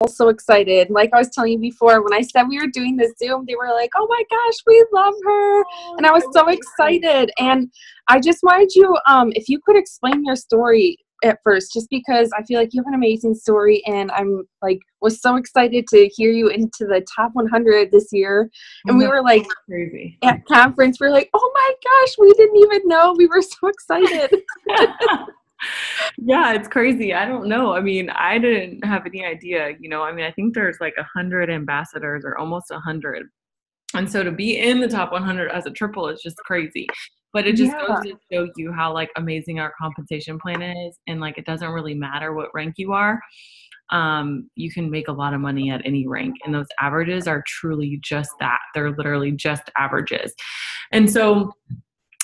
so excited. Like I was telling you before, when I said we were doing the Zoom, they were like, oh my gosh, we love her. And I was so excited. And I just wanted you, if you could explain your story at first, just because I feel like you have an amazing story, and I'm like, was so excited to hear you into the top 100 this year. And we were like, crazy at conference, we are like, oh my gosh, we didn't even know. We were so excited. Yeah, it's crazy. I don't know. I mean, I didn't have any idea, I mean, I think there's like 100 ambassadors or almost 100. And so to be in the top 100 as a triple is just crazy. But it just goes to show you how like amazing our compensation plan is. And like, it doesn't really matter what rank you are. You can make a lot of money at any rank. And those averages are truly just that. They're literally just averages. And so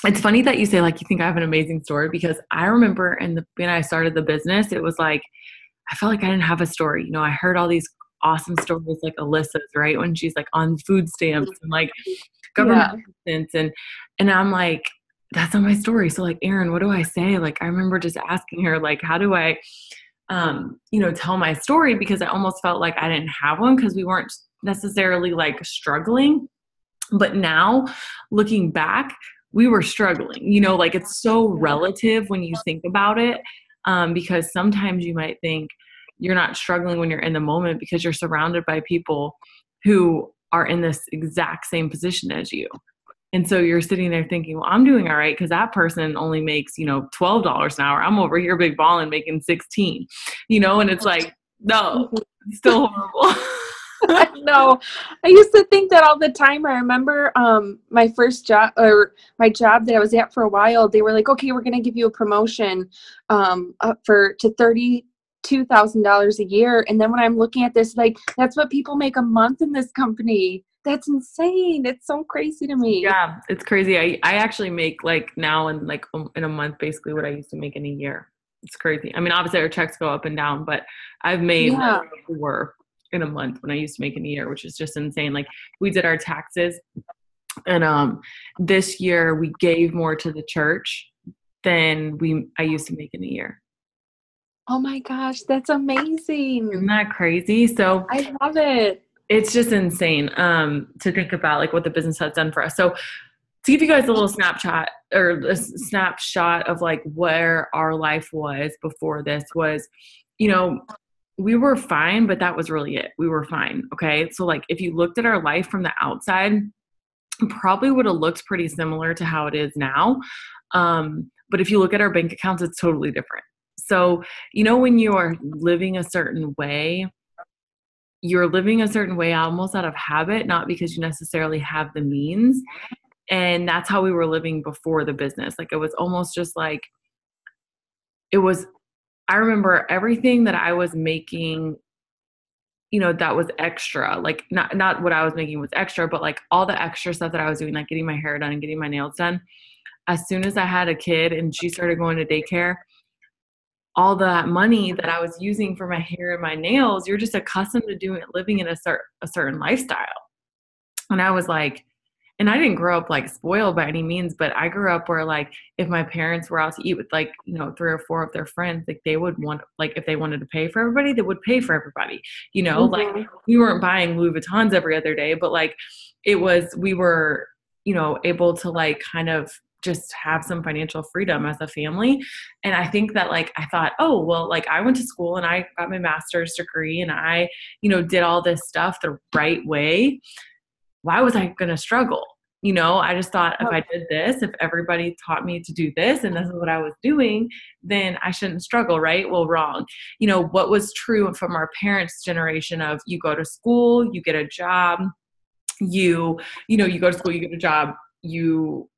it's funny that you say like you think I have an amazing story, because I remember when I started the business, it was like I felt like I didn't have a story. I heard all these awesome stories like Alyssa's, right, when she's like on food stamps and like government assistance, and I'm like, that's not my story. So like, Erin, what do I say? Like I remember just asking her like, how do I tell my story, because I almost felt like I didn't have one because we weren't necessarily like struggling. But now looking back, we were struggling, like it's so relative when you think about it, because sometimes you might think you're not struggling when you're in the moment because you're surrounded by people who are in this exact same position as you. And so you're sitting there thinking, well, I'm doing all right because that person only makes, $12 an hour. I'm over here big balling making 16, and it's like, no, it's still horrible. I know. I used to think that all the time. I remember my first job, or my job that I was at for a while, they were like, okay, we're going to give you a promotion up to $32,000 a year. And then when I'm looking at this, like, that's what people make a month in this company. That's insane. It's so crazy to me. Yeah, it's crazy. I actually make like now in a month, basically what I used to make in a year. It's crazy. I mean, obviously our checks go up and down, but I've made more in a month when I used to make in a year, which is just insane. Like we did our taxes, and this year we gave more to the church than I used to make in a year. Oh my gosh, that's amazing. Isn't that crazy? So I love it. It's just insane to think about like what the business has done for us. So to give you guys a little snapshot of like where our life was before this was, we were fine, but that was really it. We were fine. Okay. So like if you looked at our life from the outside, it probably would have looked pretty similar to how it is now. But if you look at our bank accounts, it's totally different. So, when you are living a certain way, you're living a certain way almost out of habit, not because you necessarily have the means. And that's how we were living before the business. Like it was almost just like, I remember everything that I was making, that was extra, like not what I was making was extra, but like all the extra stuff that I was doing, like getting my hair done and getting my nails done. As soon as I had a kid and she started going to daycare, all that money that I was using for my hair and my nails, you're just accustomed to living in a certain lifestyle. And I was like, and I didn't grow up like spoiled by any means, but I grew up where like if my parents were out to eat with like, 3 or 4 of their friends, like they would want, like if they wanted to pay for everybody, they would pay for everybody, like we weren't buying Louis Vuittons every other day, but like we were, able to like kind of just have some financial freedom as a family. And I think that like, I thought, oh, well, like I went to school and I got my master's degree and I, did all this stuff the right way. Why was I going to struggle? I just thought if I did this, if everybody taught me to do this and this is what I was doing, then I shouldn't struggle, right? Well, wrong. What was true from our parents' generation of you go to school, you get a job, you go to school, you get a job, you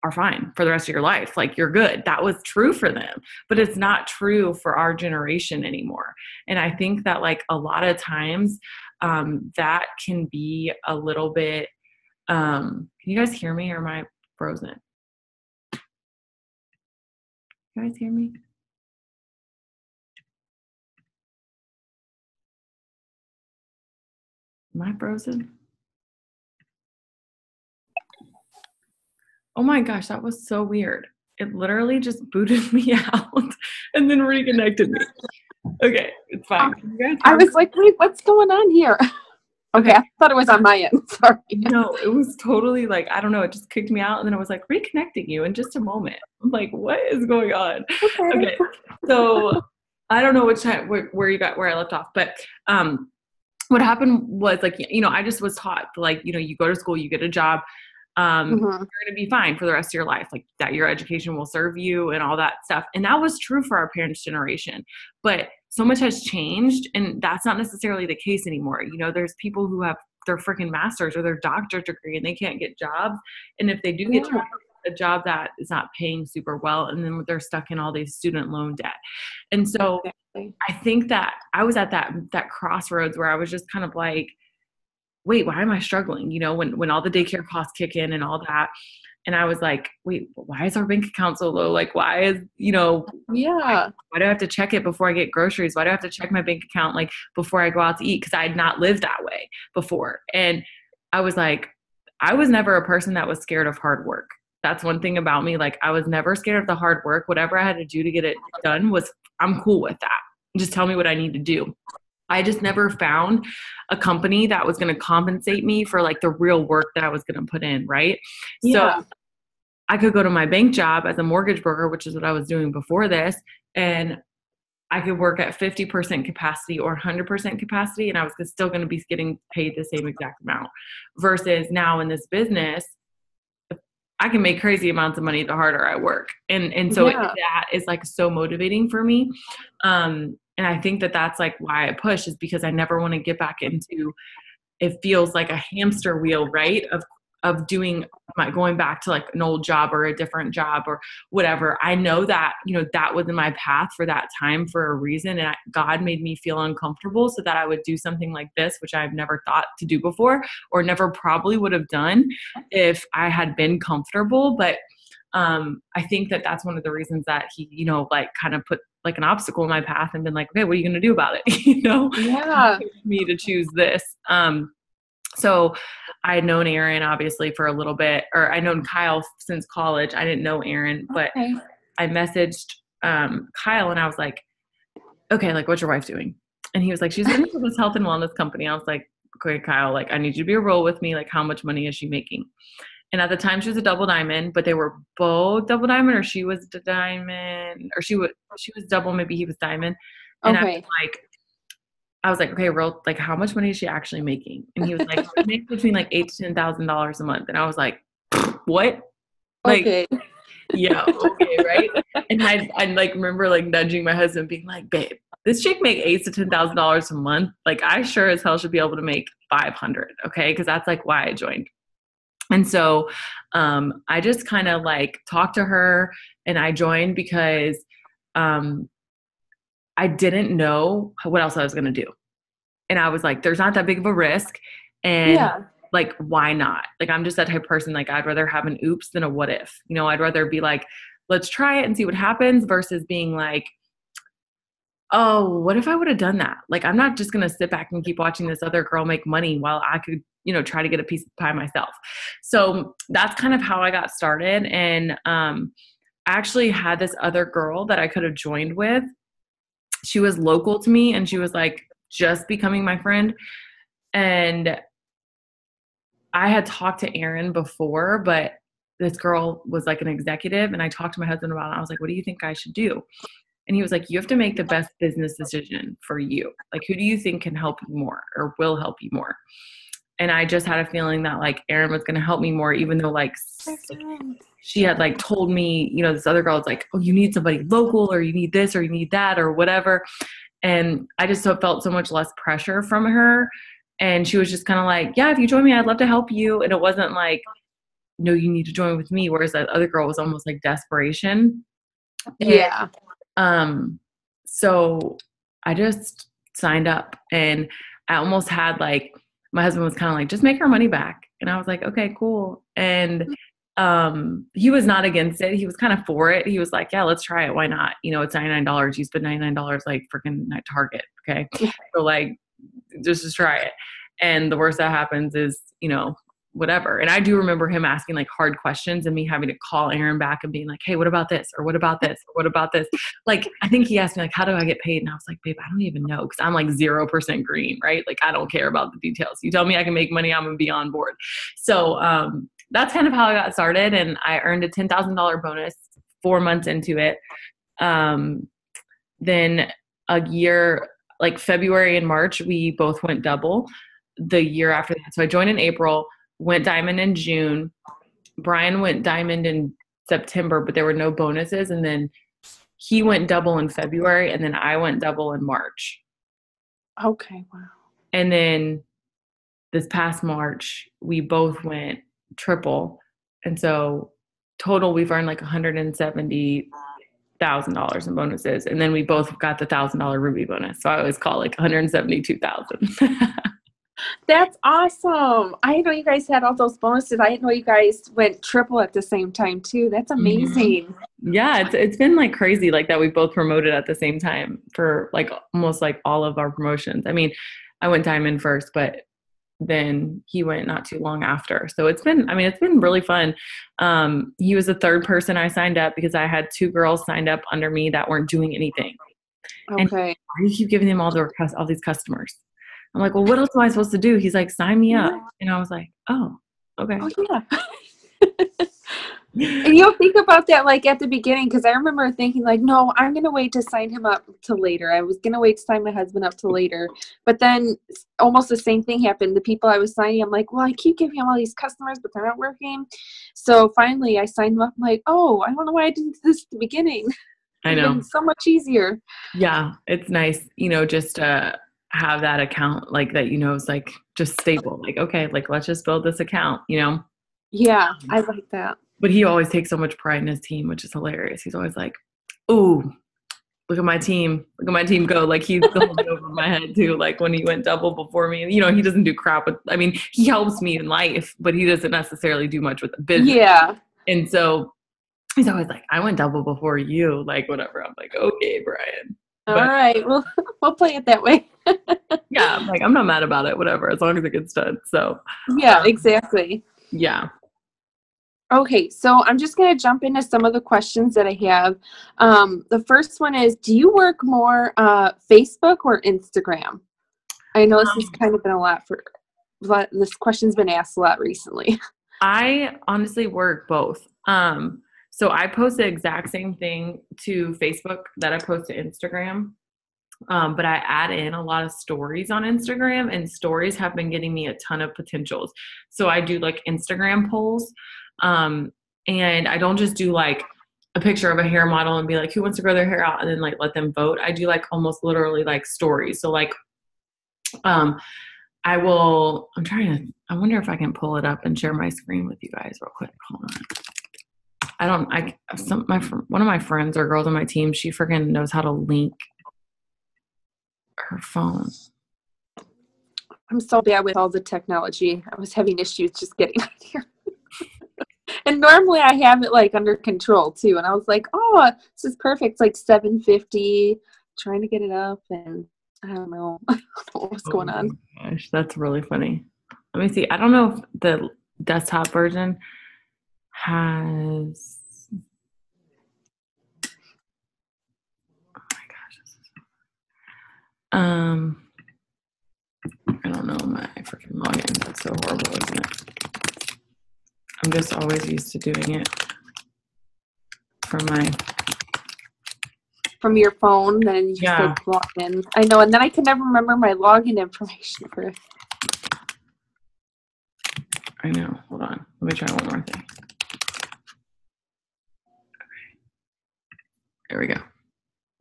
are fine for the rest of your life. Like you're good. That was true for them, but it's not true for our generation anymore. And I think that like a lot of times that can be a little bit, can you guys hear me or am I frozen? You guys hear me? Am I frozen? Oh my gosh, that was so weird. It literally just booted me out and then reconnected me. Okay, it's fine. I was like, wait, what's going on here? Okay, I thought it was on my end. Sorry. No, it was totally like, I don't know, it just kicked me out. And then I was like, reconnecting you in just a moment. I'm like, what is going on? Okay. So I don't know which time, where you got, where I left off, but what happened was like, I just was taught like, you go to school, you get a job, you're going to be fine for the rest of your life, like that your education will serve you and all that stuff. And that was true for our parents' generation, but so much has changed, and that's not necessarily the case anymore. There's people who have their freaking master's or their doctorate degree and they can't get jobs. And if they do get jobs, a job that is not paying super well, and then they're stuck in all these student loan debt. And so I think that I was at that crossroads where I was just kind of like, wait, why am I struggling? When all the daycare costs kick in and all that. And I was like, wait, why is our bank account so low? Like, why is, why do I have to check it before I get groceries? Why do I have to check my bank account like before I go out to eat? Because I had not lived that way before. And I was like, I was never a person that was scared of hard work. That's one thing about me. Like, I was never scared of the hard work. Whatever I had to do to get it done I'm cool with that. Just tell me what I need to do. I just never found a company that was going to compensate me for like the real work that I was going to put in. Right. Yeah. So I could go to my bank job as a mortgage broker, which is what I was doing before this. And I could work at 50% capacity or 100% capacity. And I was still going to be getting paid the same exact amount versus now in this business, I can make crazy amounts of money the harder I work. And so that is like so motivating for me. And I think that that's like why I push, is because I never want to get back into, it feels like a hamster wheel, right? Of going back to like an old job or a different job or whatever. I know that, that was in my path for that time for a reason. And God made me feel uncomfortable so that I would do something like this, which I've never thought to do before, or never probably would have done if I had been comfortable. But I think that that's one of the reasons that he, like kind of put like an obstacle in my path and been like, okay, what are you going to do about it? Yeah. Me to choose this. So I had known Aaron obviously for a little bit, or I known Kyle since college. I didn't know Aaron, but I messaged Kyle and I was like, okay, like, what's your wife doing? And he was like, she's working for this health and wellness company. I was like, okay, Kyle, like, I need you to be a role with me. Like, how much money is she making? And at the time she was a double diamond, but they were both double diamond, or she was the diamond, or she was double, maybe he was diamond. And I was like, okay, like, how much money is she actually making? And he was like, she makes between like $8,000 to $10,000 a month. And I was like, what? Like, okay. Yeah, okay, right? And I like remember like nudging my husband, being like, babe, this chick make $8,000 to $10,000 a month. Like, I sure as hell should be able to make 500, okay? Because that's like why I joined. And so I just kind of like talked to her, and I joined because I didn't know what else I was going to do. And I was like, there's not that big of a risk. And like, why not? Like, I'm just that type of person. Like, I'd rather have an oops than a what if, I'd rather be like, let's try it and see what happens, versus being like, oh, what if I would have done that? Like, I'm not just going to sit back and keep watching this other girl make money while I could, try to get a piece of pie myself. So that's kind of how I got started. And I actually had this other girl that I could have joined with. She was local to me, and she was like just becoming my friend. And I had talked to Aaron before, but this girl was like an executive, and I talked to my husband about it. I was like, what do you think I should do? And he was like, you have to make the best business decision for you. Like, who do you think can help you more or will help you more? And I just had a feeling that like Erin was going to help me more, even though like she had like told me, this other girl was like, oh, you need somebody local, or you need this, or you need that, or whatever. And I just felt so much less pressure from her. And she was just kind of like, yeah, if you join me, I'd love to help you. And it wasn't like, no, you need to join with me. Whereas that other girl was almost like desperation. Yeah. And, so I just signed up, and I almost had like, my husband was kind of like, just make our money back. And I was like, okay, cool. And he was not against it. He was kind of for it. He was like, yeah, let's try it. Why not? It's $99. You spend $99 like freaking at Target. Okay. So like, just try it. And the worst that happens is, whatever. And I do remember him asking like hard questions and me having to call Aaron back and being like, hey, what about this? Or what about this? Or what about this? Like, I think he asked me like, how do I get paid? And I was like, babe, I don't even know. Cause I'm like 0% green, right? Like, I don't care about the details. You tell me I can make money, I'm going to be on board. So, that's kind of how I got started. And I earned a $10,000 bonus 4 months into it. Then a year, like February and March, we both went double the year after that. So I joined in April, went diamond in June. Brian went diamond in September, but there were no bonuses. And then he went double in February, and then I went double in March. Okay, wow. And then this past March, we both went triple. And so total, we've earned like $170,000 in bonuses. And then we both got the $1,000 Ruby bonus. So I always call it like 172,000. That's awesome. I didn't know you guys had all those bonuses. I didn't know you guys went triple at the same time too. That's amazing. Mm-hmm. Yeah, it's been like crazy like that we both promoted at the same time for like almost like all of our promotions. I mean, I went diamond first, but then he went not too long after. So it's been really fun. He was the third person I signed up because I had 2 girls signed up under me that weren't doing anything. Okay. And why do you keep giving them all these customers? I'm like, well, what else am I supposed to do? He's like, sign me up. And I was like, oh, okay. Oh, yeah. And you'll think about that like at the beginning, because I remember thinking like, no, I'm going to wait to sign him up till later. I was going to wait to sign my husband up till later. But then almost the same thing happened. The people I was signing, I'm like, well, I keep giving him all these customers, but they're not working. So finally I signed him up. I'm like, oh, I don't know why I didn't do this at the beginning. I know. It's so much easier. Yeah. It's nice, just have that account like that, is like just stable. Like, okay, like let's just build this account, Yeah, I like that. But he always takes so much pride in his team, which is hilarious. He's always like, ooh, look at my team go. Like he's going over my head too. Like when he went double before me, he doesn't do crap with, he helps me in life, but he doesn't necessarily do much with the business. Yeah. And so he's always like, I went double before you, like whatever. I'm like, okay, Brian. All right. We'll play it that way. Yeah. I'm like, I'm not mad about it, whatever, as long as it gets done. So yeah, exactly. Yeah. Okay, so I'm just going to jump into some of the questions that I have. The first one is, do you work more Facebook or Instagram? I know this has kind of been this question's been asked a lot recently. I honestly work both. So I post the exact same thing to Facebook that I post to Instagram. But I add in a lot of stories on Instagram, and stories have been getting me a ton of potentials. So I do like Instagram polls. And I don't just do like a picture of a hair model and be like, who wants to grow their hair out? And then like let them vote. I do like almost literally like stories. So like, I wonder if I can pull it up and share my screen with you guys real quick. Hold on. One of my friends or girls on my team, she freaking knows how to link her phone. I'm so bad with all the technology. I was having issues just getting out here. And normally I have it like under control too. And I was like, oh, this is perfect. It's like 7:50, trying to get it up, and I don't know. I don't know what's going on. Gosh, that's really funny. Let me see. I don't know if the desktop version has. Oh my gosh. I don't know my freaking login. That's so horrible, isn't it? I'm just always used to doing it from your phone, then you just like log in. I know, and then I can never remember my login information for it. I know. Hold on. Let me try one more thing. Okay. There we go. It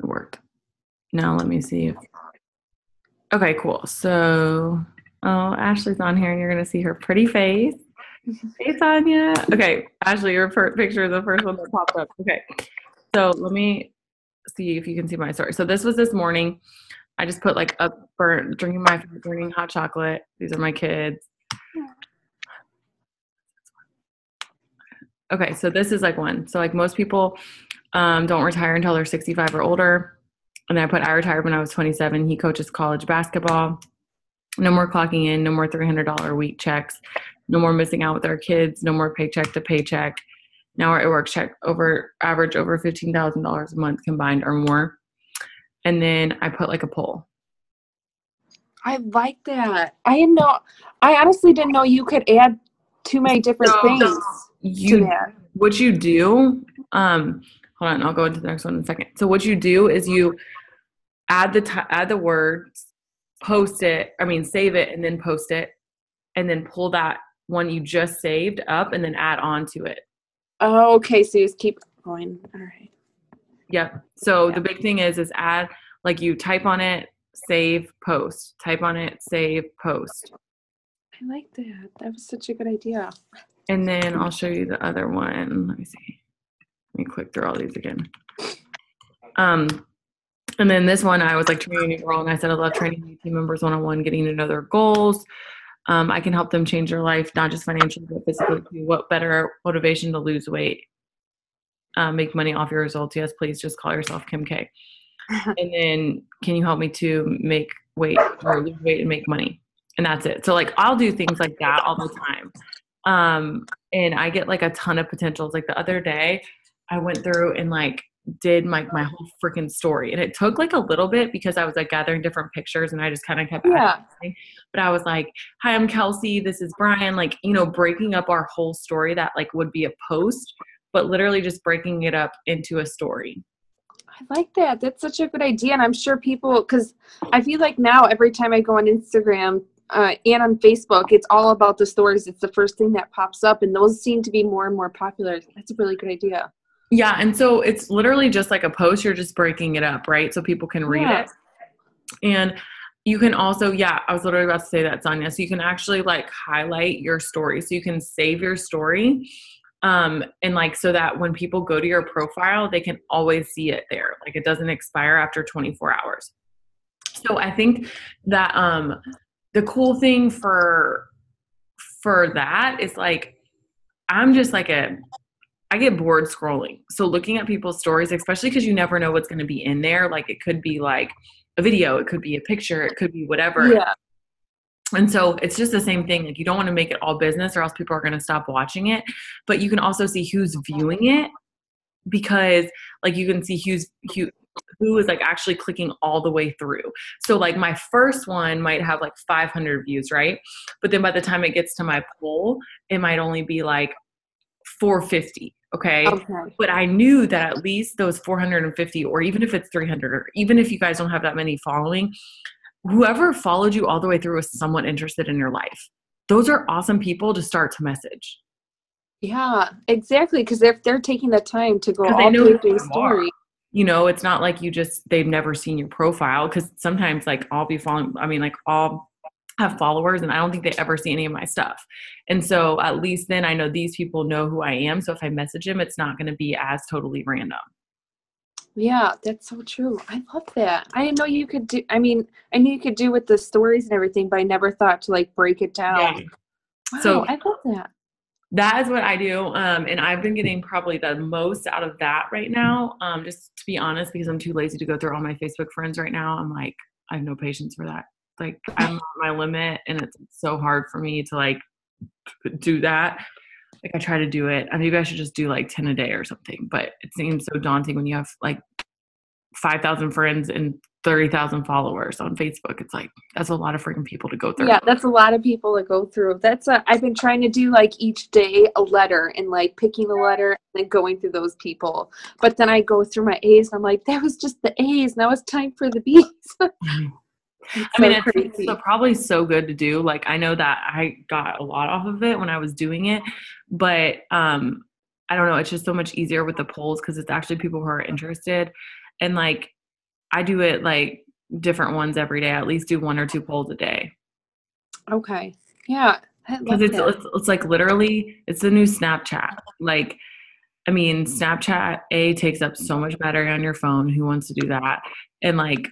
worked. Now let me see if. Okay, cool. So, Ashley's on here, and you're gonna see her pretty face. Hey, Tanya. Okay, Ashley, your picture is the first one that popped up. Okay, so let me see if you can see my story. So this was this morning. I just put like drinking my burning hot chocolate. These are my kids. Okay, so this is like one. So like most people don't retire until they're 65 or older. And then I retired when I was 27. He coaches college basketball. No more clocking in, no more $300 a week checks. No more missing out with our kids. No more paycheck to paycheck. Now our work check average over $15,000 a month combined or more. And then I put like a poll. I like that. I honestly didn't know you could add too many different things to that. What you do, hold on, I'll go into the next one in a second. So what you do is you add the words, save it and then post it, and then pull that one you just saved up and then add on to it. Oh, okay. So you just keep going. All right. Yep. So the big thing is add, like you type on it, save, post. Type on it, save, post. I like that. That was such a good idea. And then I'll show you the other one. Let me see. Let me click through all these again. And then this one, I was like training a new girl, and I said I love training new team members one-on-one, getting to know their goals. I can help them change their life, not just financially, but physically too. What better motivation to lose weight, make money off your results? Yes, please just call yourself Kim K. And then, can you help me to lose weight and make money? And that's it. So like, I'll do things like that all the time. And I get like a ton of potentials. Like the other day I went through and like did my whole freaking story. And it took like a little bit because I was like gathering different pictures and I just kind of kept adding. But I was like, hi, I'm Kelsey. This is Brian. Like, breaking up our whole story that like would be a post, but literally just breaking it up into a story. I like that. That's such a good idea. And I'm sure people, because I feel like now every time I go on Instagram and on Facebook, it's all about the stories. It's the first thing that pops up, and those seem to be more and more popular. That's a really good idea. Yeah. And so it's literally just like a post. You're just breaking it up, right? So people can read it. And you can also, I was literally about to say that, Sonia. So you can actually like highlight your story. So you can save your story. And like, so that when people go to your profile, they can always see it there. Like it doesn't expire after 24 hours. So I think that, the cool thing for that is like, I'm just like I get bored scrolling. So looking at people's stories, especially because you never know what's going to be in there. Like it could be like a video, it could be a picture, it could be whatever. Yeah. And so it's just the same thing. Like you don't want to make it all business or else people are going to stop watching it. But you can also see who's viewing it, because like you can see who is like actually clicking all the way through. So like my first one might have like 500 views, right? But then by the time it gets to my poll, it might only be like 450. Okay. But I knew that at least those 450, or even if it's 300, or even if you guys don't have that many following, whoever followed you all the way through was someone interested in your life. Those are awesome people to start to message. Yeah, exactly. Because if they're taking the time to go all through your story, it's not like they've never seen your profile. Because sometimes like I'll be following, I'll have followers and I don't think they ever see any of my stuff. And so at least then I know these people know who I am. So if I message them, it's not going to be as totally random. Yeah, that's so true. I love that. I didn't know you could do, I knew you could do with the stories and everything, but I never thought to like break it down. Yeah. Wow, so I love that. That is what I do. And I've been getting probably the most out of that right now. Just to be honest, because I'm too lazy to go through all my Facebook friends right now. I'm like, I have no patience for that. Like I'm at my limit and it's so hard for me to like do that. Like I try to do it. Maybe I should just do like 10 a day or something, but it seems so daunting when you have like 5,000 friends and 30,000 followers on Facebook. It's like, that's a lot of freaking people to go through. Yeah, that's a lot of people to go through. I've been trying to do like each day a letter and like picking a letter and then going through those people. But then I go through my A's and I'm like, that was just the A's. Now it's time for the B's. It's probably so good to do. Like, I know that I got a lot off of it when I was doing it, but I don't know. It's just so much easier with the polls because it's actually people who are interested. And like, I do it like different ones every day. I at least do 1 or 2 polls a day. Okay. Yeah. Because it's like literally, it's the new Snapchat. Like, Snapchat takes up so much battery on your phone. Who wants to do that? And like,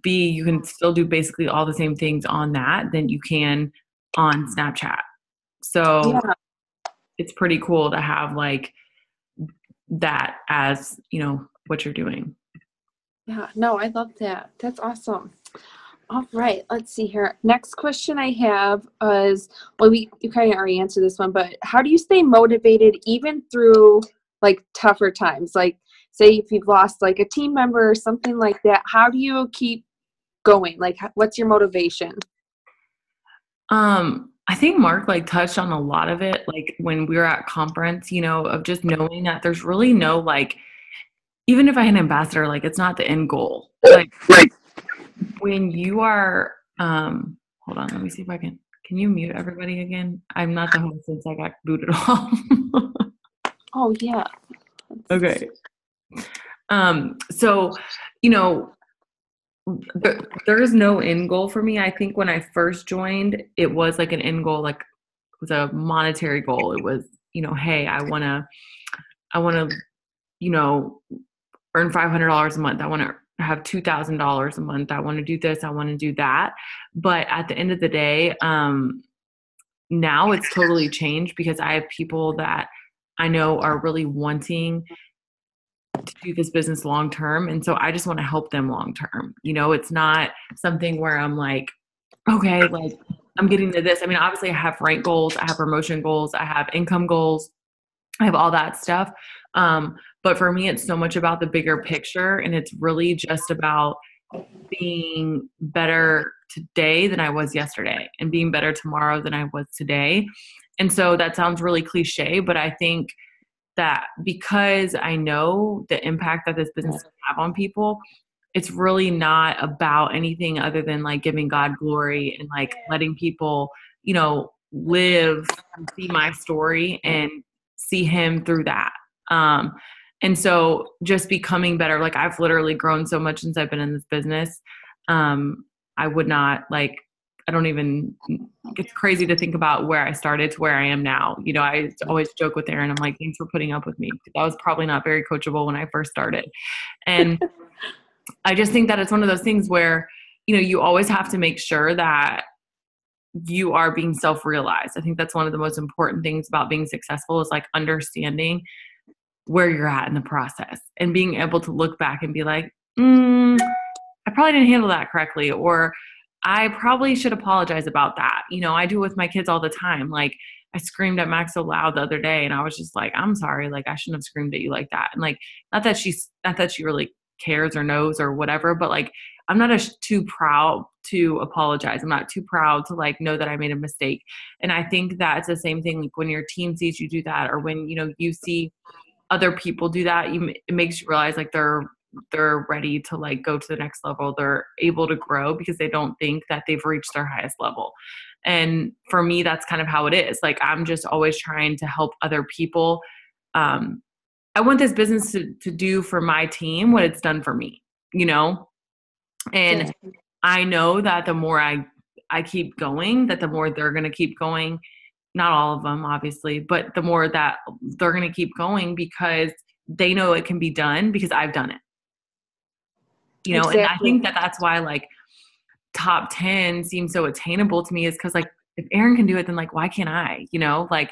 B, you can still do basically all the same things on that than you can on Snapchat. So it's pretty cool to have like that as, what you're doing. Yeah, no, I love that. That's awesome. All right, let's see here. Next question I have is, well, you kind of already answered this one, but how do you stay motivated even through like tougher times? Like, say if you've lost like a team member or something like that, how do you keep going? Like, what's your motivation? I think Mark like touched on a lot of it, like when we were at conference, you know, of just knowing that there's really no like, even if I had an ambassador, like it's not the end goal. Like when you are, hold on, let me see if I can you mute everybody again? I'm not the host since I got booted off. Oh yeah. Okay. So, you know, there is no end goal for me. I think when I first joined, it was like an end goal, like it was a monetary goal. It was, you know, hey, I want to, you know, earn $500 a month. I want to have $2,000 a month. I want to do this. I want to do that. But at the end of the day, now it's totally changed because I have people that I know are really wanting to do this business long term. And so I just want to help them long term. You know, it's not something where I'm like, okay, like I'm getting to this. I mean, obviously I have rank goals, I have promotion goals, I have income goals, I have all that stuff. But for me, it's so much about the bigger picture. And it's really just about being better today than I was yesterday and being better tomorrow than I was today. And so that sounds really cliche, but I think that because I know the impact that this business can have on people, it's really not about anything other than like giving God glory and like letting people, you know, live and see my story and see him through that. And so just becoming better, like I've literally grown so much since I've been in this business. I would not like, I don't even, it's crazy to think about where I started to where I am now. You know, I always joke with Aaron, I'm like, thanks for putting up with me. I was probably not very coachable when I first started. And I just think that it's one of those things where, you know, you always have to make sure that you are being self-realized. I think that's one of the most important things about being successful is like understanding where you're at in the process and being able to look back and be like, I probably didn't handle that correctly, or I probably should apologize about that. You know, I do it with my kids all the time. Like I screamed at Max so loud the other day and I was just like, I'm sorry. Like I shouldn't have screamed at you like that. And like, not that she really cares or knows or whatever, but like, I'm not too proud to apologize. I'm not too proud to like know that I made a mistake. And I think that it's the same thing. Like when your team sees you do that, or when, you know, you see other people do that, it makes you realize like they're ready to like go to the next level. They're able to grow because they don't think that they've reached their highest level. And for me, that's kind of how it is. Like I'm just always trying to help other people. I want this business to do for my team what it's done for me, you know? And I know that the more I keep going, that the more they're going to keep going. Not all of them, obviously, but the more that they're going to keep going because they know it can be done because I've done it. You know, Exactly. and I think that that's why like top 10 seems so attainable to me is because like if Erin can do it, then like why can't I? You know, like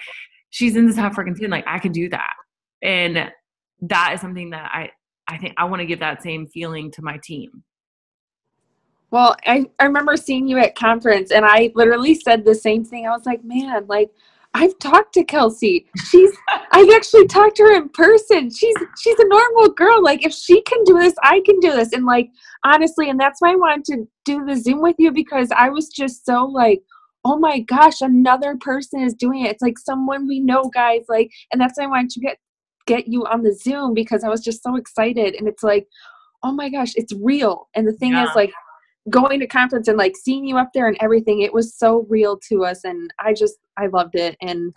she's in the top freaking 10, like I can do that. And that is something that I think I want to give that same feeling to my team. Well, I remember seeing you at conference and I literally said the same thing. I was like, man, like I've talked to Kelsey. I've actually talked to her in person. She's a normal girl. Like if she can do this, I can do this. And like, honestly, and that's why I wanted to do the Zoom with you because I was just so like, oh my gosh, another person is doing it. It's like someone we know, guys. Like, and that's why I wanted to get you on the Zoom because I was just so excited. And it's like, oh my gosh, it's real. And the thing is like, going to conference and like seeing you up there and everything, it was so real to us and I loved it. And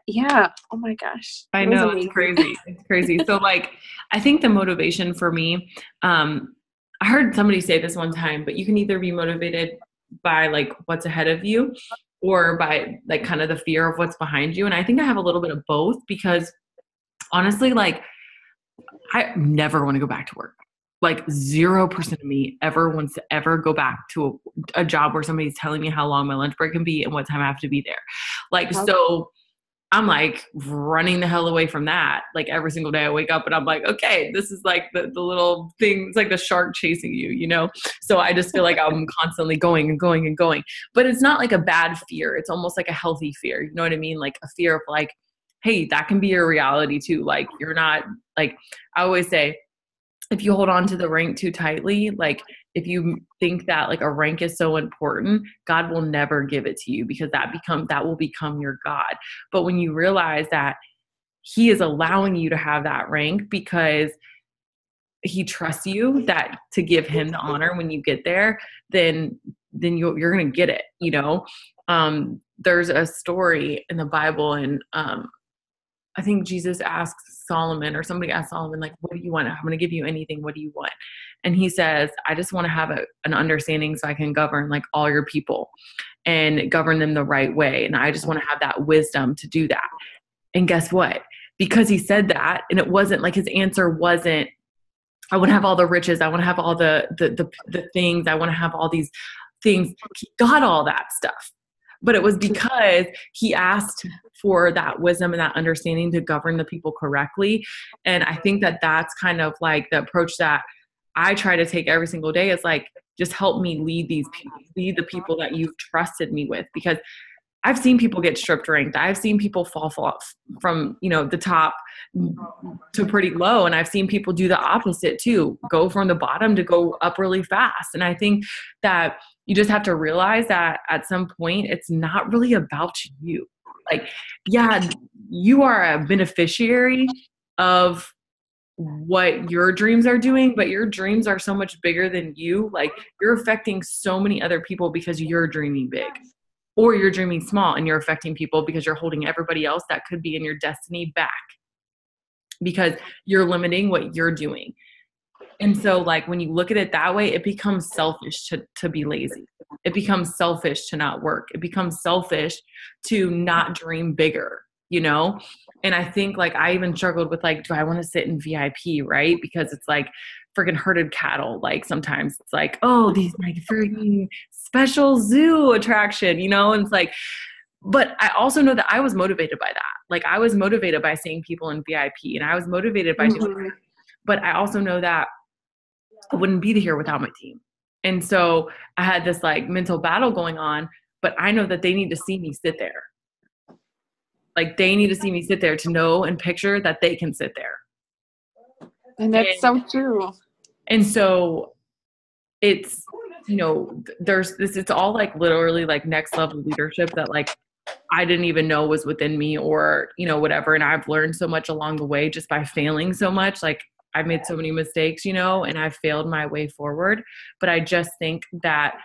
yeah, oh my gosh, I know, it's crazy. It's crazy. So like I think the motivation for me, I heard somebody say this one time, but you can either be motivated by like what's ahead of you or by like kind of the fear of what's behind you. And I think I have a little bit of both because honestly, like I never want to go back to work. Like 0% of me ever wants to ever go back to a job where somebody's telling me how long my lunch break can be and what time I have to be there. Like, so I'm like running the hell away from that. Like every single day I wake up and I'm like, okay, this is like the little thing. It's like the shark chasing you, you know? So I just feel like I'm constantly going and going and going, but it's not like a bad fear. It's almost like a healthy fear. You know what I mean? Like a fear of like, hey, that can be your reality too. Like you're not like, I always say, if you hold on to the rank too tightly, like if you think that like a rank is so important, God will never give it to you because that will become your God. But when you realize that he is allowing you to have that rank because he trusts you, that to give him the honor when you get there, then you're going to get it, you know? There's a story in the Bible, and I think Jesus asks Solomon, or somebody asked Solomon, like, what do you want? I'm going to give you anything. What do you want? And he says, I just want to have an understanding so I can govern like all your people and govern them the right way. And I just want to have that wisdom to do that. And guess what? Because he said that, and it wasn't like his answer wasn't, I want to have all the riches. I want to have all the things. I want to have all these things. He got all that stuff. But it was because he asked for that wisdom and that understanding to govern the people correctly. And I think that that's kind of like the approach that I try to take every single day, is like, just help me lead these people, lead the people that you've trusted me with, because I've seen people get stripped ranked. I've seen people fall off from, you know, the top to pretty low. And I've seen people do the opposite too, go from the bottom to go up really fast. And I think that you just have to realize that at some point, it's not really about you. Like, yeah, you are a beneficiary of what your dreams are doing, but your dreams are so much bigger than you. Like, you're affecting so many other people because you're dreaming big, or you're dreaming small and you're affecting people because you're holding everybody else that could be in your destiny back because you're limiting what you're doing. And so like when you look at it that way, it becomes selfish to be lazy. It becomes selfish to not work. It becomes selfish to not dream bigger, you know? And I think like I even struggled with like, do I want to sit in VIP, right? Because it's like freaking herded cattle. Like sometimes it's like, oh, these like freaking special zoo attraction, you know? And it's like, but I also know that I was motivated by that. Like I was motivated by seeing people in VIP, and I was motivated by doing that. But I also know that I wouldn't be here without my team. And so I had this like mental battle going on, but I know that they need to see me sit there. Like they need to see me sit there to know and picture that they can sit there. And that's so true. And so it's, you know, there's this, it's all like literally like next level leadership that like I didn't even know was within me, or, you know, whatever. And I've learned so much along the way just by failing so much. Like I've made so many mistakes, you know, and I've failed my way forward. But I just think that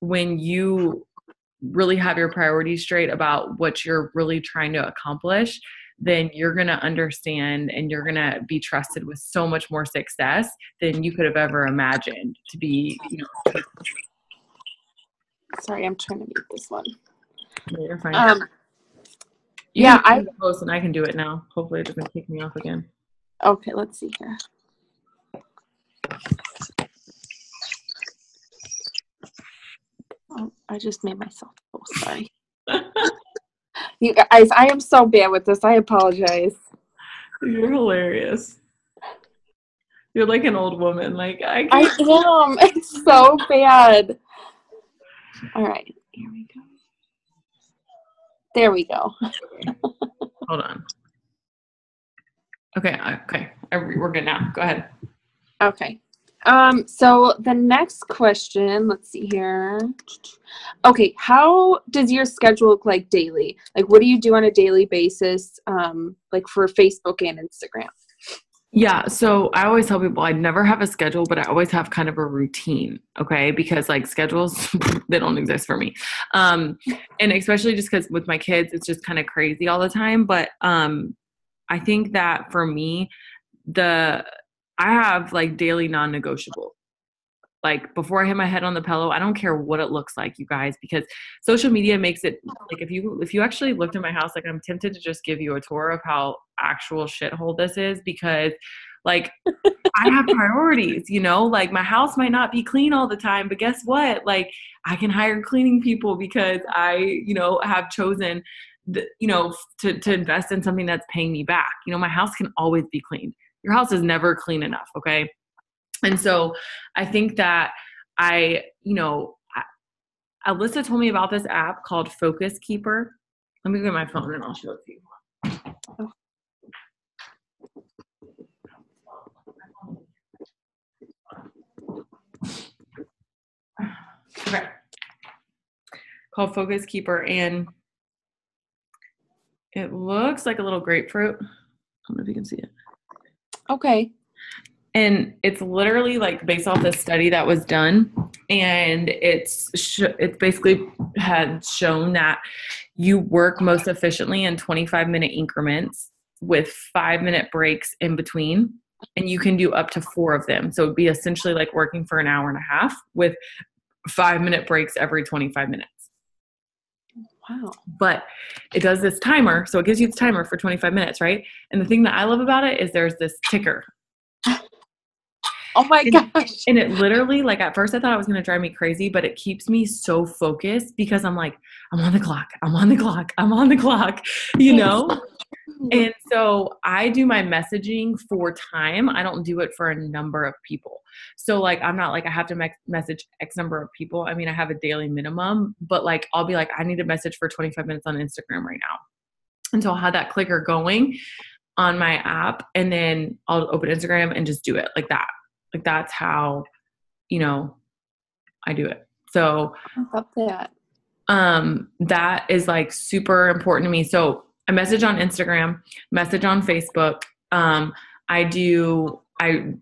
when you really have your priorities straight about what you're really trying to accomplish, then you're going to understand and you're going to be trusted with so much more success than you could have ever imagined to be, you know. Sorry, I'm trying to mute this one. No, you're fine. Yeah, I post and I can do it now. Hopefully it doesn't kick me off again. Okay, let's see here. Oh, I just made myself so sorry. You guys, I am so bad with this. I apologize. You're hilarious. You're like an old woman. Like I am. It's so bad. All right, here we go. There we go. Hold on. Okay. We're good now. Go ahead. Okay. So the next question, let's see here. Okay, how does your schedule look like daily? Like, what do you do on a daily basis, like for Facebook and Instagram? Yeah, so I always tell people I never have a schedule, but I always have kind of a routine, okay? Because like schedules, they don't exist for me. And especially just because with my kids, it's just kind of crazy all the time. But I think that for me, I have like daily non-negotiable. Like before I hit my head on the pillow, I don't care what it looks like, you guys, because social media makes it like if you actually looked at my house, like I'm tempted to just give you a tour of how actual shithole this is, because like I have priorities, you know, like my house might not be clean all the time, but guess what? Like I can hire cleaning people because I, you know, have chosen to invest in something that's paying me back. My house can always be cleaned. Your house is never clean enough. Okay. And so I think that Alyssa told me about this app called Focus Keeper. Let me get my phone and I'll show it to you. Okay. Called Focus Keeper, and it looks like a little grapefruit. I don't know if you can see it. Okay. And it's literally like based off this study that was done, and it's basically had shown that you work most efficiently in 25-minute increments with 5-minute breaks in between, and you can do up to 4 of them. So it'd be essentially like working for an hour and a half with 5-minute breaks every 25 minutes. Wow. But it does this timer. So it gives you this timer for 25 minutes, right? And the thing that I love about it is there's this ticker. Oh my gosh. And it literally, like at first I thought it was going to drive me crazy, but it keeps me so focused because I'm like, I'm on the clock. And so I do my messaging for time. I don't do it for a number of people. So like, I'm not like, I have to message X number of people. I mean, I have a daily minimum, but like, I'll be like, I need a message for 25 minutes on Instagram right now. And so I'll have that clicker going on my app, and then I'll open Instagram and just do it like that. Like that's how, I do it. So I love that. that is like super important to me. So I message on Instagram, message on Facebook. I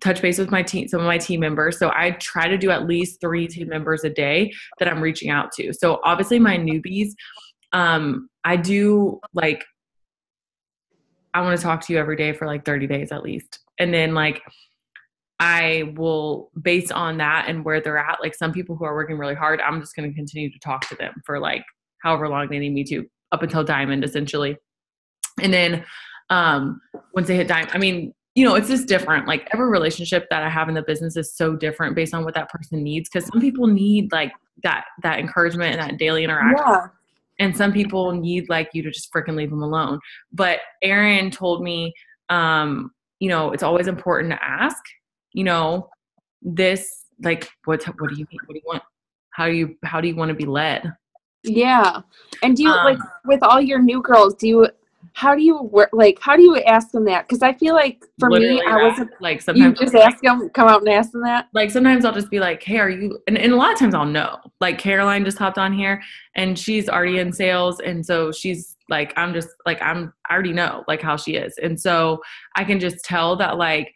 touch base with some of my team members. So I try to do at least 3 team members a day that I'm reaching out to. So obviously my newbies, I do like, I want to talk to you every day for like 30 days at least. And then like, I will, based on that and where they're at, like some people who are working really hard, I'm just going to continue to talk to them for like however long they need me to, up until diamond essentially. And then once they hit diamond, I mean, it's just different. Like every relationship that I have in the business is so different based on what that person needs. Cause some people need like that encouragement and that daily interaction. Yeah. And some people need like you to just freaking leave them alone. But Erin told me, it's always important to ask, this, like, what do you need? What do you want? How do you want to be led? Yeah. And do you like with all your new girls, how do you ask them that? Because I feel like for me, I was like, sometimes you just ask them, come out and ask them that. Like sometimes I'll just be like, hey, are you, and a lot of times I'll know, like Caroline just hopped on here and she's already in sales. And so she's like, I already know like how she is. And so I can just tell that like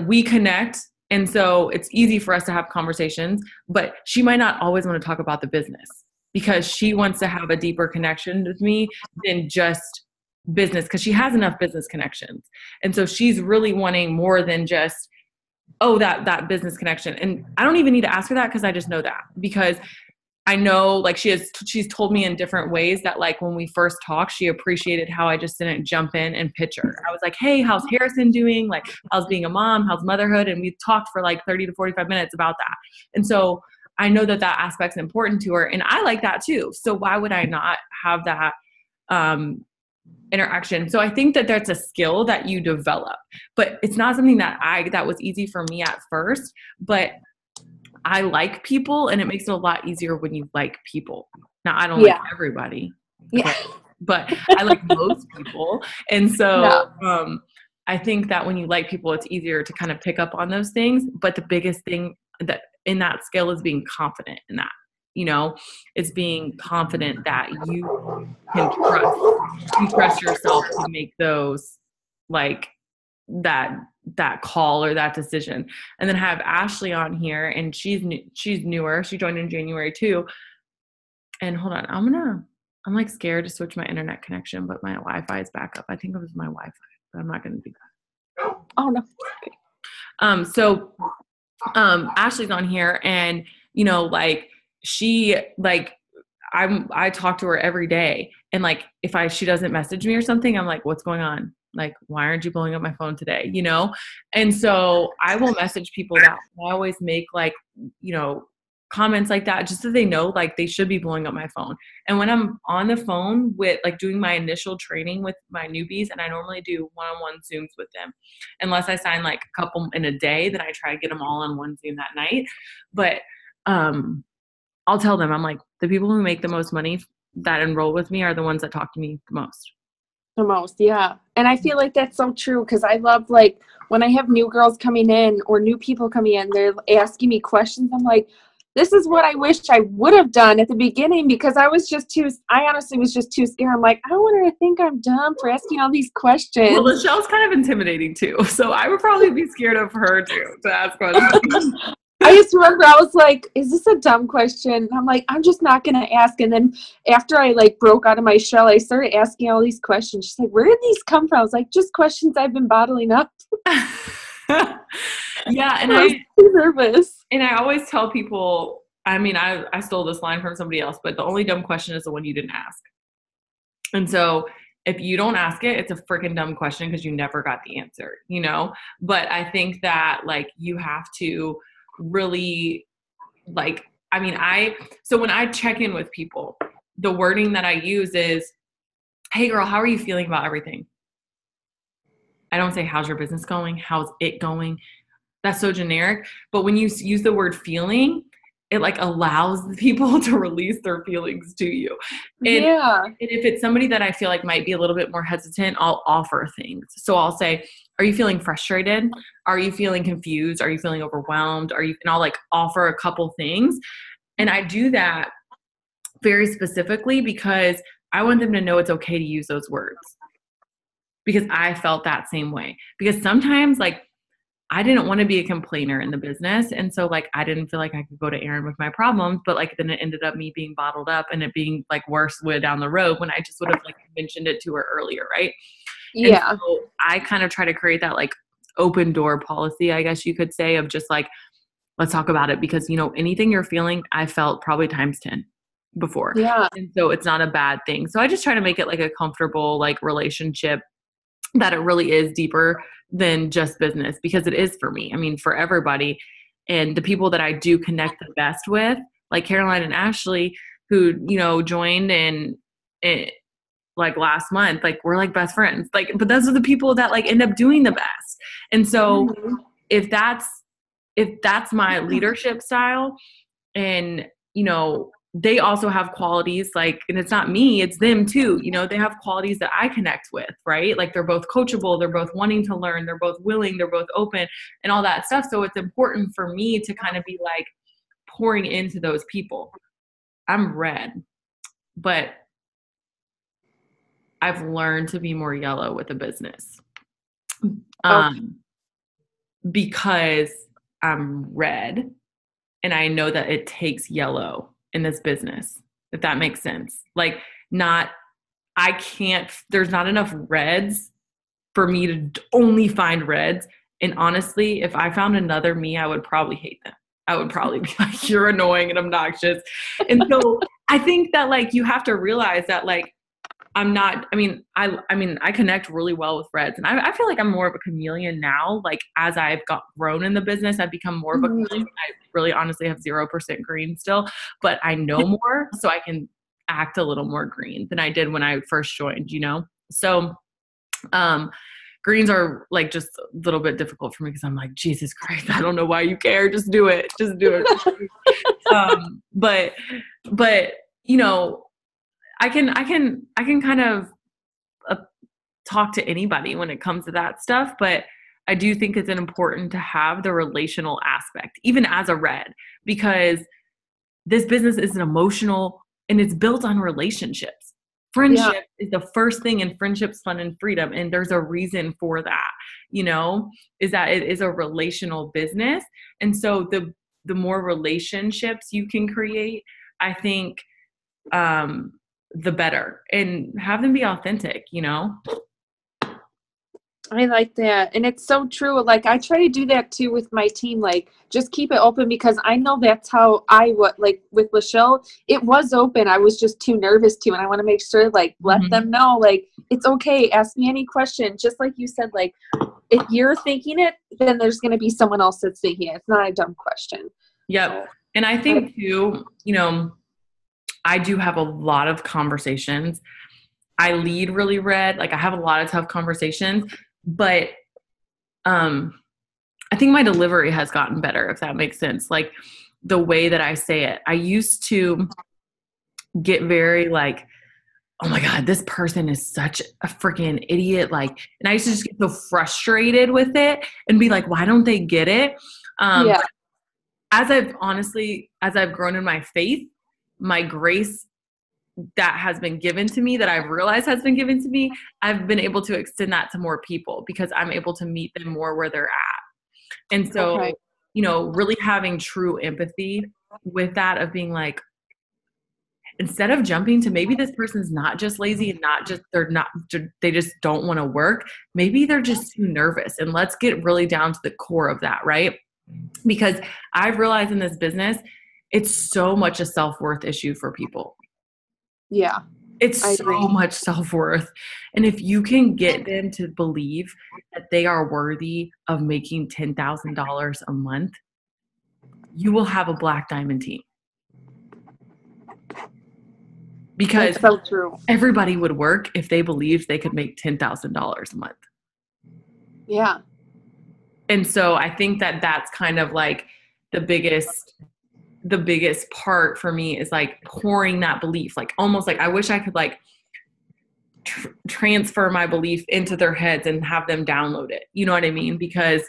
we connect. And so it's easy for us to have conversations, but she might not always want to talk about the business because she wants to have a deeper connection with me than just business, because she has enough business connections. And so she's really wanting more than just, that business connection. And I don't even need to ask her that because I just know that, because I know like she's told me in different ways that like when we first talked, she appreciated how I just didn't jump in and pitch her. I was like, hey, how's Harrison doing? Like, how's being a mom? How's motherhood? And we talked for like 30 to 45 minutes about that. And so I know that aspect's important to her, and I like that too. So why would I not have that interaction? So I think that that's a skill that you develop, but it's not something that was easy for me at first, but I like people, and it makes it a lot easier when you like people. Now I don't like everybody, but I like most people. And so, I think that when you like people, it's easier to kind of pick up on those things. But the biggest thing that in that skill is being confident in that, it's being confident that you can trust yourself to make those like that call or that decision. And then have Ashley on here, and she's newer. She joined in January too. And hold on, I'm like scared to switch my internet connection, but my Wi-Fi is back up. I think it was my Wi-Fi, but I'm not going to do that. Oh no. Okay. So Ashley's on here, and like she like I talk to her every day, and like if she doesn't message me or something, I'm like, what's going on? Like, why aren't you blowing up my phone today? And so I will message people that I always make like, comments like that, just so they know, like, they should be blowing up my phone. And when I'm on the phone with, like, doing my initial training with my newbies, and I normally do one-on-one Zooms with them, unless I sign like a couple in a day, then I try to get them all on one Zoom that night. But I'll tell them, I'm like, the people who make the most money that enroll with me are the ones that talk to me the most. The most, yeah. And I feel like that's so true, because I love, like, when I have new girls coming in or new people coming in, they're asking me questions. I'm like, this is what I wish I would have done at the beginning, because I honestly was just too scared. I'm like, I don't want her to think I'm dumb for asking all these questions. Well, Michelle's kind of intimidating too, so I would probably be scared of her too, to ask questions. I just remember I was like, is this a dumb question? And I'm like, I'm just not going to ask. And then after I like broke out of my shell, I started asking all these questions. She's like, where did these come from? I was like, just questions I've been bottling up. Yeah. And I was too nervous. And I always tell people, I mean, I stole this line from somebody else, but the only dumb question is the one you didn't ask. And so if you don't ask it, it's a freaking dumb question because you never got the answer, you know? But I think that, like, you have to really, like, I mean, so when I check in with people, the wording that I use is, hey girl, how are you feeling about everything? I don't say, how's your business going? How's it going? That's so generic. But when you use the word feeling, it like allows the people to release their feelings to you. And, yeah. And if it's somebody that I feel like might be a little bit more hesitant, I'll offer things. So I'll say, are you feeling frustrated? Are you feeling confused? Are you feeling overwhelmed? And I'll like offer a couple things. And I do that very specifically because I want them to know it's okay to use those words, because I felt that same way. Because sometimes, like, I didn't want to be a complainer in the business. And so, like, I didn't feel like I could go to Erin with my problems, but like, then it ended up me being bottled up and it being like worse way down the road when I just would have like mentioned it to her earlier. Right. Yeah. And so I kind of try to create that like open door policy, I guess you could say, of just like, let's talk about it, because, you know, anything you're feeling, I felt probably times 10 before. Yeah. And so it's not a bad thing. So I just try to make it like a comfortable, like, relationship, that it really is deeper than just business, because it is for me. I mean, for everybody. And the people that I do connect the best with, like Caroline and Ashley, who, you know, joined in like last month, like, we're like best friends. Like, but those are the people that like end up doing the best. And so if that's my leadership style, and, you know, they also have qualities, like, and it's not me, it's them too. You know, they have qualities that I connect with, right? Like, they're both coachable, they're both wanting to learn, they're both willing, they're both open, and all that stuff. So it's important for me to kind of be like pouring into those people. I'm red, but I've learned to be more yellow with a business. Because I'm red and I know that it takes yellow in this business, if that makes sense. Like, there's not enough reds for me to only find reds. And honestly, if I found another me, I would probably hate them. I would probably be like, you're annoying and obnoxious. And so I think that, like, you have to realize that, like, I connect really well with reds, and I feel like I'm more of a chameleon now. Like, as I've grown in the business, I've become more of a chameleon. I really honestly have 0% green still, but I know more, so I can act a little more green than I did when I first joined, you know? So, greens are like just a little bit difficult for me because I'm like, Jesus Christ, I don't know why you care. Just do it. Just do it. But you know, I can kind of talk to anybody when it comes to that stuff, but I do think it's important to have the relational aspect, even as a red, because this business is an emotional and it's built on relationships. Friendship is the first thing, and friendship's fun and freedom. And there's a reason for that, you know, is that it is a relational business. And so the more relationships you can create, I think, the better, and have them be authentic, you know? I like that. And it's so true. Like, I try to do that too with my team. Like, just keep it open, because I know that's how like with Lachelle, it was open. I was just too nervous to, and I want to make sure, like, let them know, like, it's okay. Ask me any question. Just like you said, like, if you're thinking it, then there's going to be someone else that's thinking it. It's not a dumb question. Yep. And I think too, I do have a lot of conversations. I lead really red. Like I have a lot of tough conversations, but I think my delivery has gotten better, if that makes sense. Like the way that I say it. I used to get very like, oh my God, this person is such a freaking idiot. Like, and I used to just get so frustrated with it and be like, why don't they get it? Yeah. As I've grown in my faith, my grace that has been given to me, that I've realized has been given to me, I've been able to extend that to more people because I'm able to meet them more where they're at. And so, Okay. Really having true empathy with that of being like, instead of jumping to maybe this person's not just lazy and they just don't want to work. Maybe they're just too nervous, and let's get really down to the core of that. Right. Because I've realized in this business, it's so much a self-worth issue for people. Yeah. It's I agree. so much self-worth. And if you can get them to believe that they are worthy of making $10,000 a month, you will have a black diamond team. Because that's so true. Everybody would work if they believed they could make $10,000 a month. Yeah. And so I think that that's kind of like the biggest part for me is like pouring that belief, like almost like I wish I could like transfer my belief into their heads and have them download it. You know what I mean? Because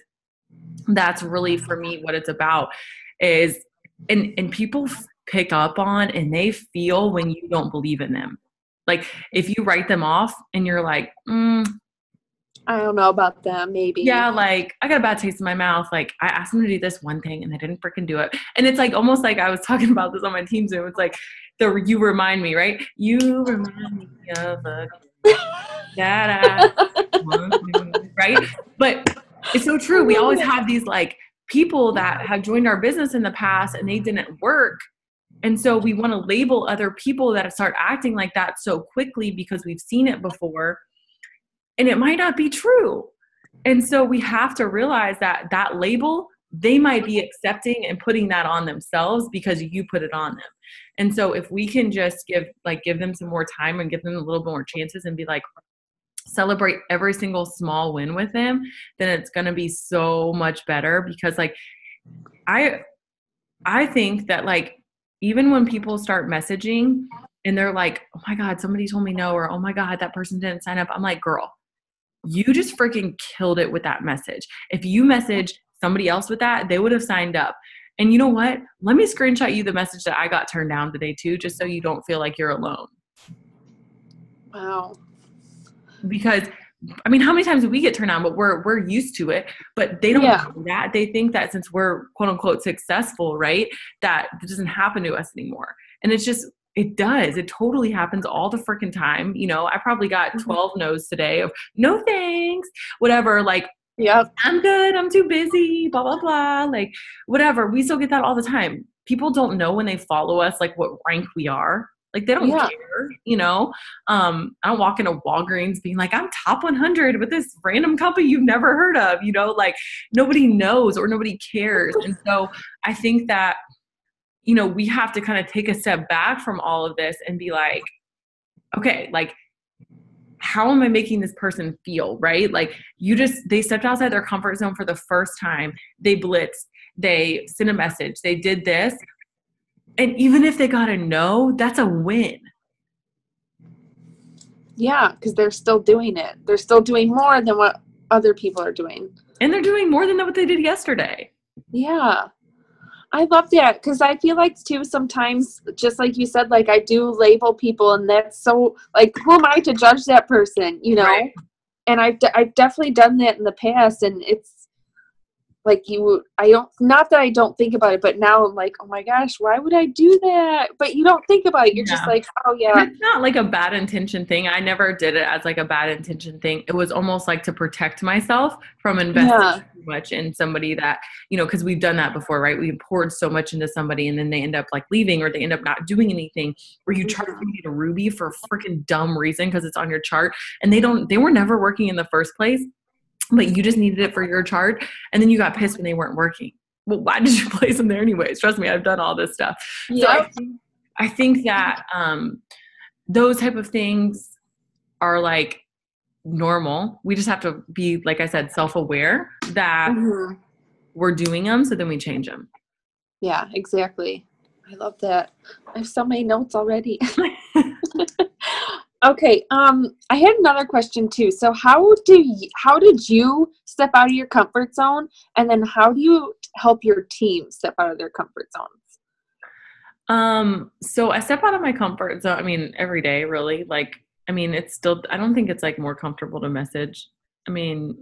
that's really for me what it's about is, and people pick up on and they feel when you don't believe in them. Like if you write them off and you're like, I don't know about them, maybe. yeah, like I got a bad taste in my mouth. Like I asked them to do this one thing and they didn't freaking do it. And it's like almost like I was talking about this on my team Zoom. It's like you remind me, right? You remind me of a right? But it's so true. We always have these like people that have joined our business in the past and they didn't work. And so we want to label other people that start acting like that so quickly because we've seen it before. And it might not be true. And so we have to realize that that label, they might be accepting and putting that on themselves because you put it on them. And so if we can just give them some more time and give them a little bit more chances and be like, celebrate every single small win with them, then it's going to be so much better. Because like, I think that like, even when people start messaging and they're like, oh my God, somebody told me no, or oh my God, that person didn't sign up. I'm like, girl, you just freaking killed it with that message. If you message somebody else with that, they would have signed up. And you know what? Let me screenshot you the message that I got turned down today too, just so you don't feel like you're alone. Wow. Because I mean, how many times do we get turned down? But we're used to it. But they don't do that. They think that since we're quote unquote successful, right, that it doesn't happen to us anymore. And it's just, it does. It totally happens all the freaking time. I probably got 12 no's today of no thanks, whatever. Like, I'm good. I'm too busy, blah, blah, blah. Like, whatever. We still get that all the time. People don't know when they follow us, like what rank we are. Like they don't care, I don't walk into Walgreens being like, I'm top 100 with this random company you've never heard of, like nobody knows or nobody cares. And so I think that, we have to kind of take a step back from all of this and be like, okay, like, how am I making this person feel? Right? Like they stepped outside their comfort zone for the first time. They blitzed, they sent a message, they did this. And even if they got a no, that's a win. Yeah, because they're still doing it. They're still doing more than what other people are doing. And they're doing more than what they did yesterday. Yeah. I love that because I feel like too sometimes, just like you said, like I do label people and that's so like, who am I to judge that person, Right. And I've definitely done that in the past, and it's like not that I don't think about it, but now I'm like, oh my gosh, why would I do that? But you don't think about it. You're just like, oh yeah. And it's not like a bad intention thing. I never did it as like a bad intention thing. It was almost like to protect myself from investing too much in somebody that, because we've done that before, right? We poured so much into somebody and then they end up like leaving or they end up not doing anything, where you try to create a Ruby for a freaking dumb reason because it's on your chart and they were never working in the first place. But you just needed it for your chart. And then you got pissed when they weren't working. well, why did you place them there anyways? Trust me, I've done all this stuff. So I think that those type of things are like normal. We just have to be, like I said, self-aware that we're doing them, so then we change them. Yeah, exactly. I love that. I have so many notes already. Okay. I had another question too. So how did you step out of your comfort zone? And then how do you help your team step out of their comfort zones? So I step out of my comfort zone. I mean, every day really, like, I mean, it's still, I don't think it's like more comfortable to message. I mean,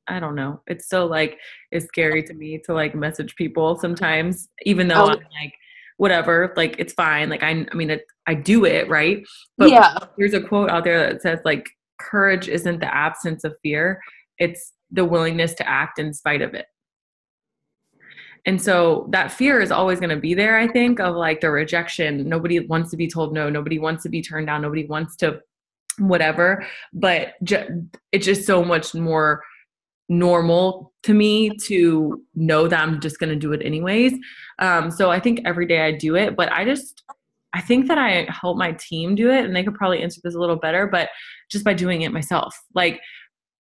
I don't know. It's still like, it's scary to me to like message people sometimes, even though I'm like, whatever, like it's fine. Like, I mean, I do it, right? But there's a quote out there that says like, courage isn't the absence of fear. It's the willingness to act in spite of it. And so that fear is always going to be there, I think, of like the rejection. Nobody wants to be told no. Nobody wants to be turned down. Nobody wants to whatever. But it's just so much more normal to me to know that I'm just going to do it anyways. So I think every day I do it. But I think that I help my team do it. And they could probably answer this a little better, but just by doing it myself. Like,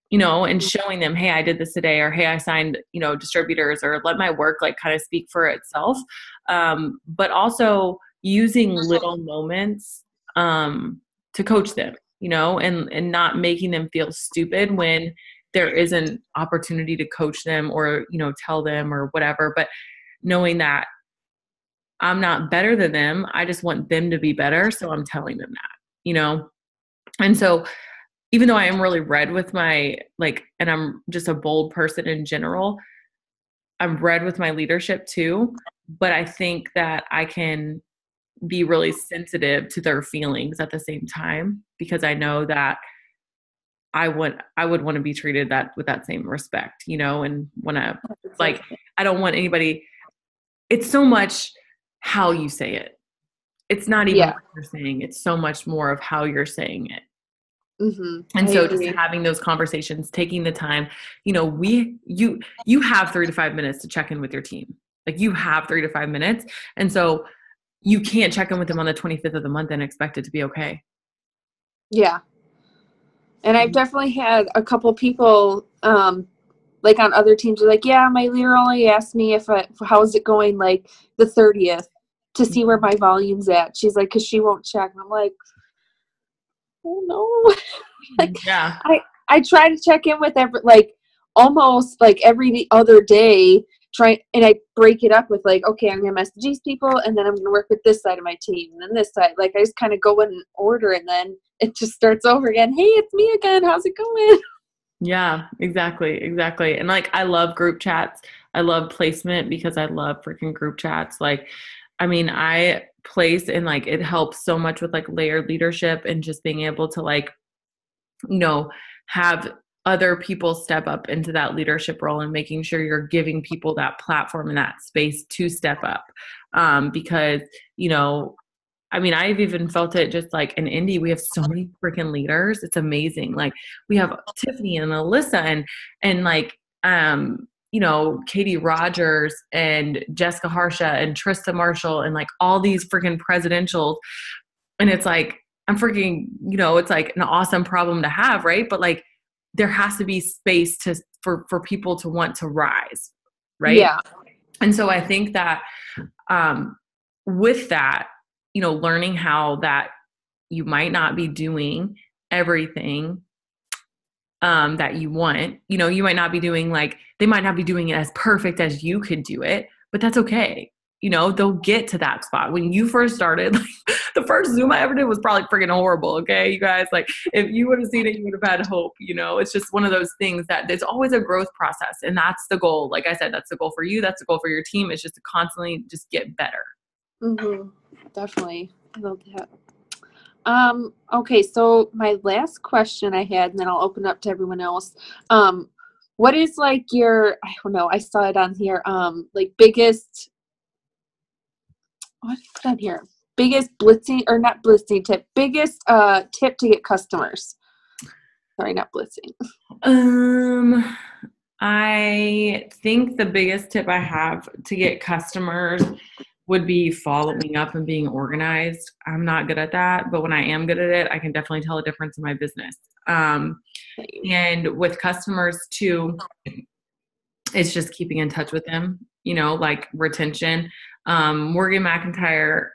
you know, and showing them, hey, I did this today, or hey, I signed, you know, distributors, or let my work like kind of speak for itself. But also using little moments to coach them, you know, and not making them feel stupid when there is an opportunity to coach them or, you know, tell them or whatever, but knowing that I'm not better than them. I just want them to be better. So I'm telling them that, you know? And so even though I am really red with my, like, and I'm just a bold person in general, I'm red with my leadership too. But I think that I can be really sensitive to their feelings at the same time, because I know that I would want to be treated with that same respect, you know, and when I don't want anybody, it's so much how you say it. It's not even what you're saying. It's so much more of how you're saying it. And so just having those conversations, taking the time, you know, you have 3 to 5 minutes to check in with your team. Like you have 3 to 5 minutes. And so you can't check in with them on the 25th of the month and expect it to be okay. Yeah. And I've definitely had a couple people, like on other teams are like, yeah, my leader only asked me how's it going like the 30th to see where my volume's at. She's like, cause she won't check. And I'm like, oh no. Like, yeah. I try to check in with almost like every other day, and I break it up with like, okay, I'm going to message these people and then I'm going to work with this side of my team and then this side. Like I just kind of go in order and then it just starts over again. Hey, it's me again. How's it going? Yeah, exactly. And like, I love group chats. I love placement because I love freaking group chats. Like, I mean, I place and like, it helps so much with like layered leadership and just being able to like, you know, have other people step up into that leadership role and making sure you're giving people that platform and that space to step up. Because, you know, I mean, I've even felt it just like in Indy, we have so many freaking leaders. It's amazing. Like we have Tiffany and Alyssa and like, you know, Katie Rogers and Jessica Harsha and Trista Marshall and like all these freaking presidentials. And it's like, I'm freaking, you know, it's like an awesome problem to have, right? But like, there has to be space for people to want to rise, right? Yeah. And so I think that with that, you know, learning how that you might not be doing everything that you want, you know, you might not be doing like, they might not be doing it as perfect as you could do it, but that's okay. You know, they'll get to that spot. When you first started, like the first Zoom I ever did was probably freaking horrible. Okay, you guys, like if you would have seen it, you would have had hope. You know, it's just one of those things that there's always a growth process. And that's the goal. Like I said, that's the goal for you. That's the goal for your team. It's just to constantly just get better. Mm-hmm. Definitely. I love that. Okay, so my last question I had, and then I'll open up to everyone else. What is like your, I don't know, I saw it on here, like biggest, what's that here? Biggest blitzing, or not blitzing tip, biggest tip to get customers. Sorry, not blitzing. I think the biggest tip I have to get customers would be following up and being organized. I'm not good at that, but when I am good at it, I can definitely tell a difference in my business. And with customers too, it's just keeping in touch with them, like retention. Morgan McIntyre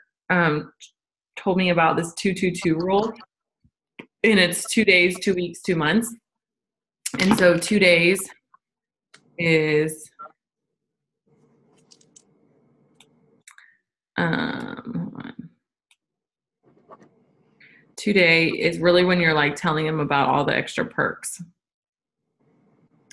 told me about this 2-2-2 rule, and it's 2 days, 2 weeks, 2 months. And so 2 days is hold on. 2 day is really when you're like telling them about all the extra perks.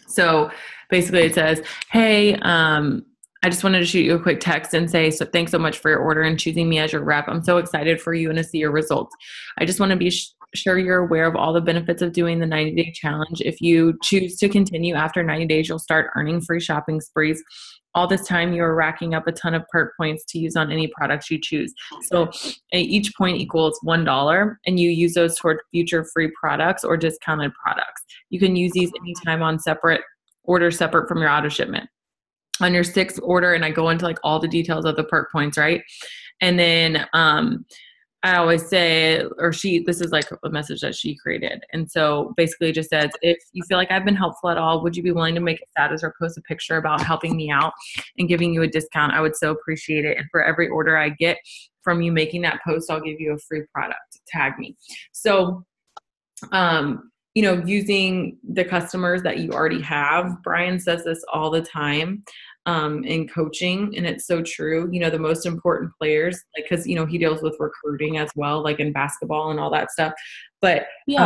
So basically it says, hey, I just wanted to shoot you a quick text and say, so thanks so much for your order and choosing me as your rep. I'm so excited for you and to see your results. I just want to be sure you're aware of all the benefits of doing the 90-day challenge. If you choose to continue after 90 days, you'll start earning free shopping sprees. All this time, you're racking up a ton of perk points to use on any products you choose. So each point equals $1, and you use those toward future free products or discounted products. You can use these anytime on separate from your auto shipment. On your 6th order, and I go into like all the details of the perk points, right? And then I always say, this is like a message that she created. And so basically it just says, if you feel like I've been helpful at all, would you be willing to make a status or post a picture about helping me out and giving you a discount? I would so appreciate it. And for every order I get from you making that post, I'll give you a free product. Tag me. So, using the customers that you already have. Brian says this all the time in coaching, and it's so true. The most important players, like, because he deals with recruiting as well, like in basketball and all that stuff. But he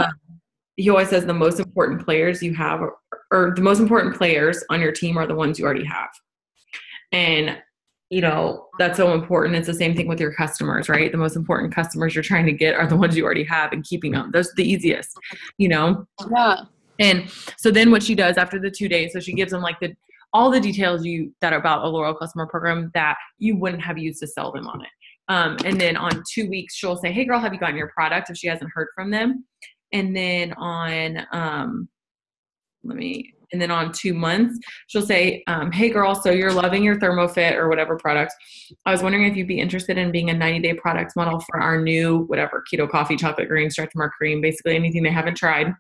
always says the most important players you have, or the most important players on your team, are the ones you already have. And that's so important. It's the same thing with your customers, right? The most important customers you're trying to get are the ones you already have, and keeping them. Those are the easiest, Yeah. And so then what she does after the 2 days, so she gives them like all the details that are about a loyal customer program that you wouldn't have used to sell them on it. And then on 2 weeks, she'll say, hey girl, have you gotten your product? If she hasn't heard from them. And then on, and then on 2 months, she'll say, hey girl, so you're loving your ThermoFit or whatever product. I was wondering if you'd be interested in being a 90-day product model for our new, whatever, keto coffee, chocolate green, stretch mark cream, basically anything they haven't tried.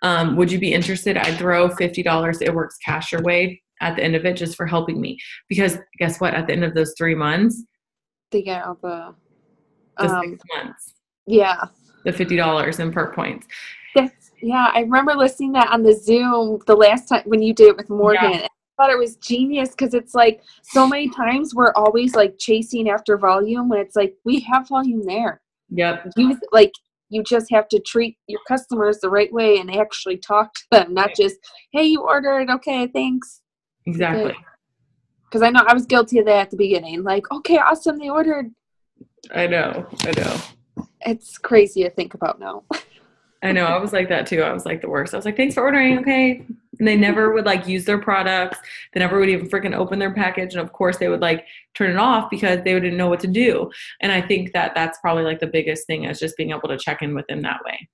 Would you be interested? I'd throw $50. It works cash your way at the end of it, just for helping me. Because guess what? At the end of those 3 months, they get all the 6 months. Yeah. The $50 in perk points. Yeah, I remember listening to that on the Zoom the last time when you did it with Morgan. Yeah. I thought it was genius, because it's like so many times we're always like chasing after volume when it's like we have volume there. Yep. You just have to treat your customers the right way and actually talk to them, not just, hey, you ordered, okay, thanks. Exactly. Because I know I was guilty of that at the beginning. Like, okay, awesome, they ordered. I know. It's crazy to think about now. I know. I was like that too. I was like the worst. I was like, thanks for ordering. Okay. And they never would like use their products. They never would even freaking open their package. And of course they would like turn it off because they didn't know what to do. And I think that that's probably like the biggest thing, is just being able to check in with them that way.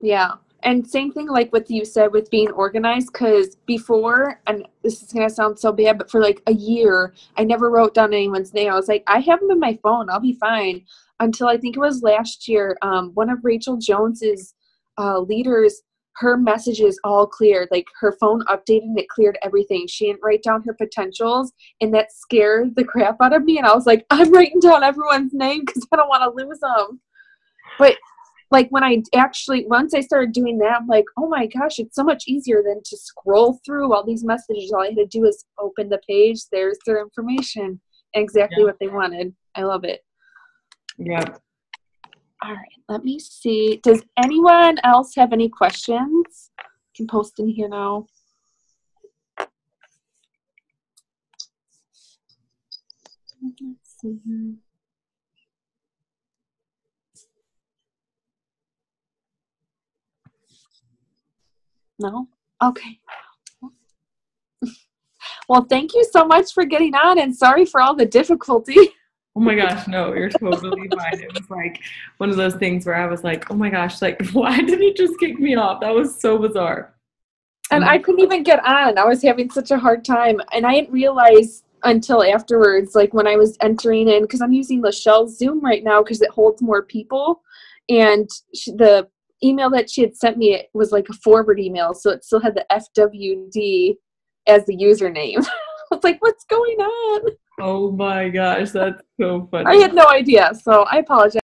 Yeah. And same thing like what you said with being organized, because before, and this is going to sound so bad, but for like a year, I never wrote down anyone's name. I was like, I have them in my phone. I'll be fine. Until I think it was last year, one of Rachel Jones's leaders, her messages all cleared. Like her phone updated and it cleared everything. She didn't write down her potentials, and that scared the crap out of me. And I was like, I'm writing down everyone's name because I don't want to lose them. But like when once I started doing that, I'm like, oh my gosh, it's so much easier than to scroll through all these messages. All I had to do is open the page. There's their information, exactly what they wanted. I love it. Yep. All right, let me see. Does anyone else have any questions? You can post in here now. Let's see here. No? Okay. Well, thank you so much for getting on, and sorry for all the difficulty. Oh my gosh, no, you're totally fine. It was like one of those things where I was like, oh my gosh, like, why did he just kick me off? That was so bizarre. And I couldn't even get on. I was having such a hard time. And I didn't realize until afterwards, like when I was entering in, because I'm using Lachelle's Zoom right now because it holds more people. And the email that she had sent me, it was like a forward email. So it still had the FWD as the username. I was like, what's going on? Oh my gosh, that's so funny. I had no idea. So I apologize.